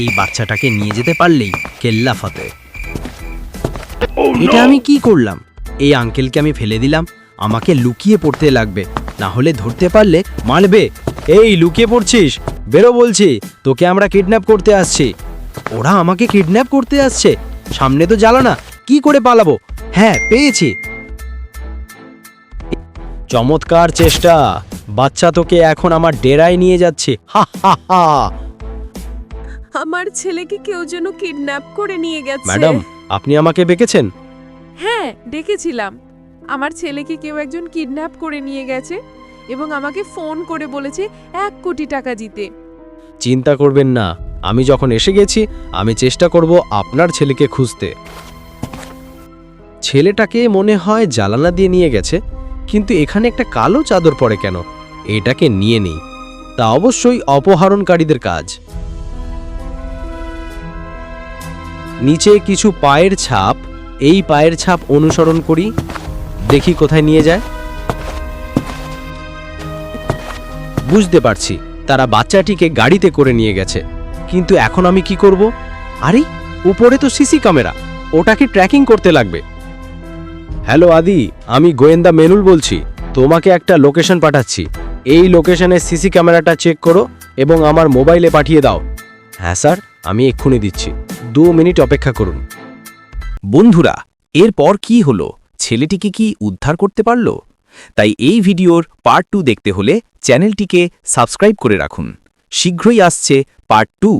এই বাচ্চাটাকে নিয়ে যেতে পারলেই কেল্লা ফতে। এটা আমি কি করলাম? এই আঙ্কেলকে আমি ফেলে দিলাম। আমাকে লুকিয়ে পড়তে লাগবে, না হলে ধরতে পারলে মারবে। এই লুকিয়ে পড়ছিস, বেরো বলছি। তোকে আমরা কিডন্যাপ করতে আসছি। ওরা আমাকে কিডন্যাপ করতে আসছে? সামনে তো জ্বালা না, কি করে পালাবো? হ্যাঁ, পেয়েছি। চমৎকার চেষ্টা বাচ্চা, তোকে এখন আমার ডেরায় নিয়ে যাচ্ছে। হা হা হা। আমার ছেলেকে কেউ যেন কিডন্যাপ করে নিয়ে গেছে। ম্যাডাম, আপনি আমাকে বেঁকেছেন? হ্যাঁ, ডেকেছিলাম। আমার ছেলেকে কেউ একজন কিডন্যাপ করে নিয়ে গেছে এবং আমাকে ফোন করে বলেছে 1 কোটি টাকা দিতে। চিন্তা করবেন না, আমি যখন এসে গেছি আমি চেষ্টা করব আপনার ছেলেকে খুঁজতে। ছেলেটাকে মনে হয় জানালা দিয়ে নিয়ে গেছে, কিন্তু এখানে একটা কালো চাদর পড়ে কেন? এটাকে নিয়ে নেই। তা অবশ্যই অপহরণকারীদের কাজ। নিচে কিছু পায়ের ছাপ, এই পায়ের ছাপ অনুসরণ করি, দেখি কোথায় নিয়ে যায়। বুঝতে পারছি, তারা বাচ্চাটিকে গাড়িতে করে নিয়ে গেছে। কিন্তু এখন আমি কি করব? আরে উপরে তো সিসি ক্যামেরা, ওটাকে ট্র্যাকিং করতে লাগবে। হ্যালো আদি, আমি গোয়েন্দা মেনুল বলছি। তোমাকে একটা লোকেশন পাঠাচ্ছি। এই লোকেশনের সিসি ক্যামেরাটা চেক করো এবং আমার মোবাইলে পাঠিয়ে দাও। হ্যাঁ স্যার, আমি এক্ষুনি দিচ্ছি। 2 মিনিট অপেক্ষা করুন। বন্ধুরা, এরপর কি হলো? ছেলেটিকে কি উদ্ধার করতে পারল? তাই এই ভিডিওর পার্ট 2 দেখতে হলে চ্যানেলটিকে সাবস্ক্রাইব করে রাখুন। শীঘ্রই আসছে পার্ট 2।